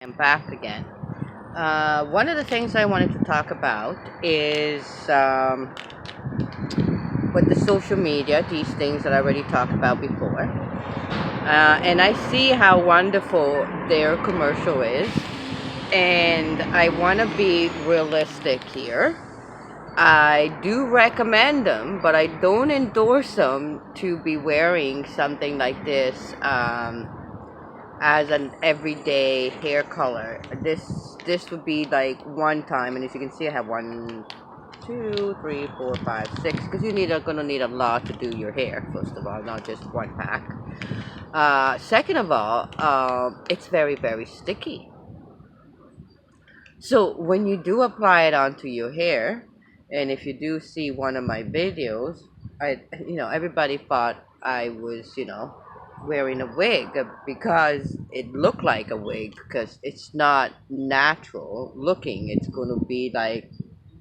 I'm back again. One of the things I wanted to talk about is with the social media, these things that I already talked about before. And I see how wonderful their commercial is. And I want to be realistic here. I do recommend them, but I don't endorse them to be wearing something like this. As an everyday hair color. This would be like one time, and as you can see, I have 1, 2, 3, 4, 5, 6. Because gonna need a lot to do your hair. First of all, not just one pack. Second of all, it's very sticky. So when you do apply it onto your hair, and if you do see one of my videos, everybody thought I was, wearing a wig because it looked like a wig because it's not natural looking. It's going to be like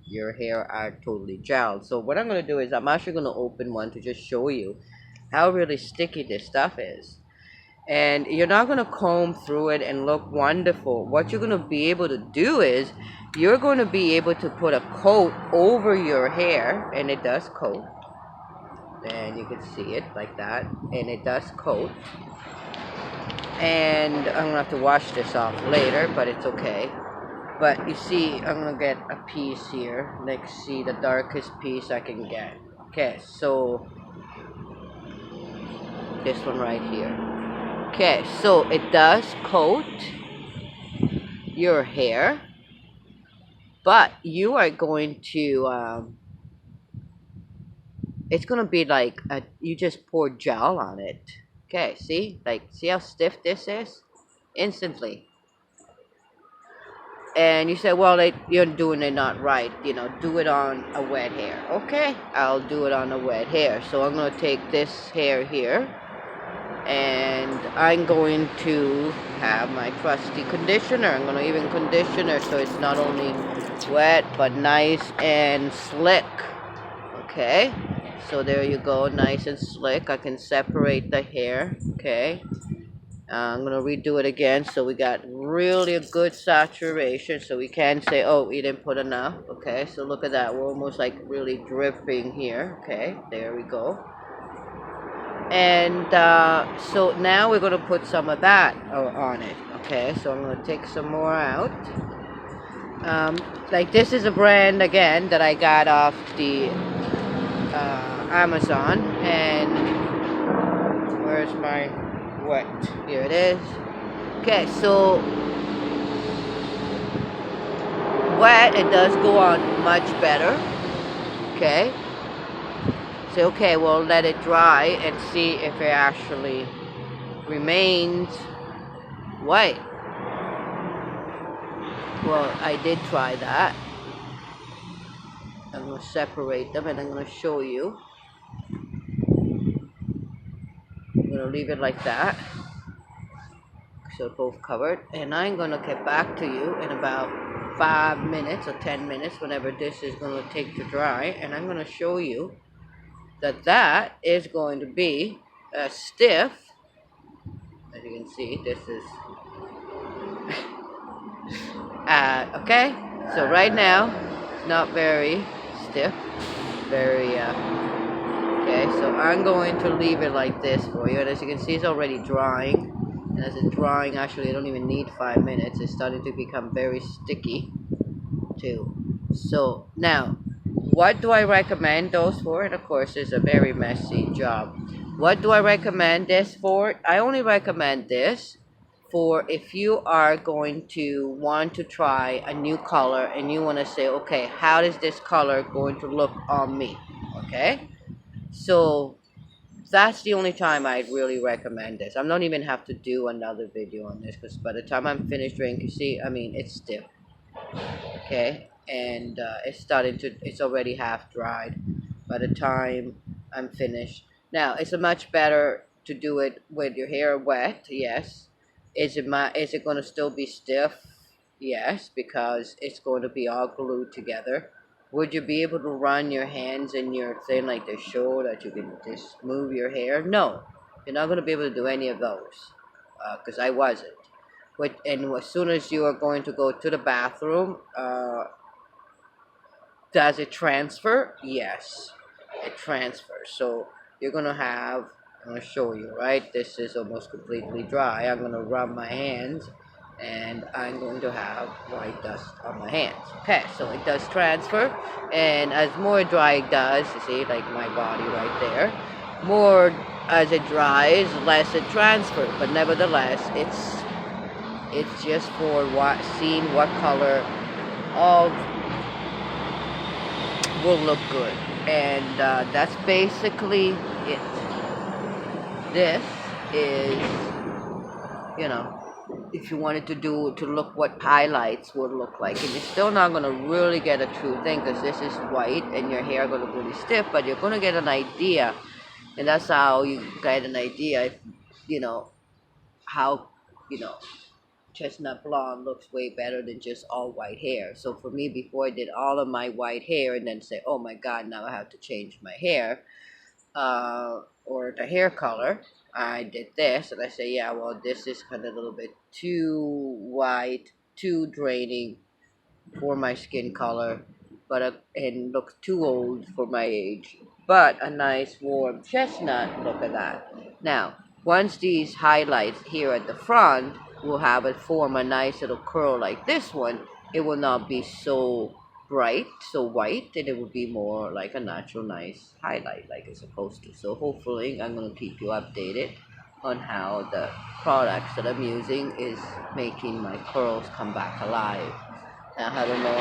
your hair are totally gelled. So what I'm going to do is I'm actually going to open one to just show you how really sticky this stuff is. And you're not going to comb through it and look wonderful. What you're going to be able to do is you're going to be able to put a coat over your hair, and it does coat. And you can see it like that, and it does coat. And I'm going to have to wash this off later, but it's okay. But you see, I'm going to get a piece here. Let's see the darkest piece I can get. Okay, so this one right here. Okay, so it does coat your hair, but you are going to it's going to be like you just pour gel on it. Okay, see how stiff this is instantly. And you say, well, you're doing it not right, do it on a wet hair. Okay, I'll do it on a wet hair. So I'm going to take this hair here, and I'm going to have my trusty conditioner. I'm going to even conditioner so it's not only wet but nice and slick. Okay, so there you go, nice and slick. I can separate the hair. Okay, I'm going to redo it again so we got really a good saturation, so we can say, oh, we didn't put enough. Okay, so look at that, we're almost like really dripping here. Okay, there we go. And so now we're going to put some of that on it. Okay, so I'm going to take some more out. Like this is a brand again that I got off the Amazon. And where's my wet? Here it is. Okay, so wet, it does go on much better. Okay, so okay, we'll let it dry and see if it actually remains white. Well, I did try that. I'm going to separate them and I'm going to show you. I'm going to leave it like that, so both covered, and I'm going to get back to you in about 5 minutes or 10 minutes, whenever this is going to take to dry, and I'm going to show you that is going to be stiff. As you can see, this is okay, so right now it's not very stiff, very okay, so I'm going to leave it like this for you, and as you can see, it's already drying. And as it's drying, actually, I don't even need 5 minutes. It's starting to become very sticky too. So now, what do I recommend those for? And of course, it's a very messy job. What do I recommend this for? I only recommend this for if you are going to want to try a new color and you want to say, okay, how is this color going to look on me? Okay, so that's the only time I'd really recommend this. I'm not even have to do another video on this because by the time I'm finished drinking, see, I mean, it's stiff. Okay, and it's already half dried by the time I'm finished. Now, it's a much better to do it with your hair wet, yes. Is it going to still be stiff? Yes, because it's going to be all glued together. Would you be able to run your hands in your thing like the show that you can just move your hair? No, you're not going to be able to do any of those because I wasn't. And as soon as you are going to go to the bathroom, does it transfer? Yes, it transfers. So you're gonna have, I'm gonna show you, right? This is almost completely dry. I'm gonna rub my hands and I'm going to have white dust on my hands. Okay, so it does transfer, and as more dry it does, you see, like my body right there, more as it dries, less it transfers. But nevertheless, it's just for what seeing what color of will look good, and that's basically it. This is, you know, if you wanted to look what highlights would look like, and you're still not going to really get a true thing because this is white and your hair going to be really stiff, but you're going to get an idea, and that's how you get an idea if, you know, how, you know, chestnut blonde looks way better than just all white hair. So for me, before I did all of my white hair and then say, oh my god, now I have to change my hair, or the hair color, I did this and I say, yeah, well, this is kind of a little bit too white, too draining for my skin color, but and looks too old for my age. But a nice warm chestnut, look at that. Now, once these highlights here at the front will have it form a nice little curl like this one, it will not be so bright, so white, and it will be more like a natural nice highlight like it's supposed to. So hopefully I'm going to keep you updated on how the products that I'm using is making my curls come back alive. I don't know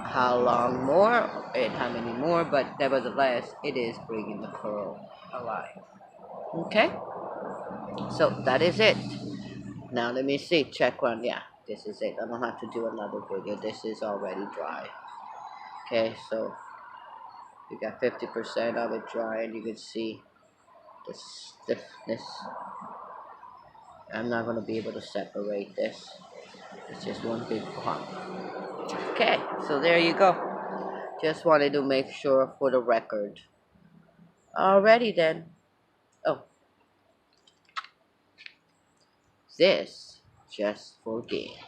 how long more and how many more, but nevertheless, it is bringing the curl alive. Okay, so that is it. Now let me see, check one. Yeah, this is it. I don't have to do another video. This is already dry. Okay, so you got 50% of it dry, and you can see the stiffness. I'm not going to be able to separate this. It's just one big clump. Okay, so there you go. Just wanted to make sure for the record. Alrighty then. Oh, this just for games.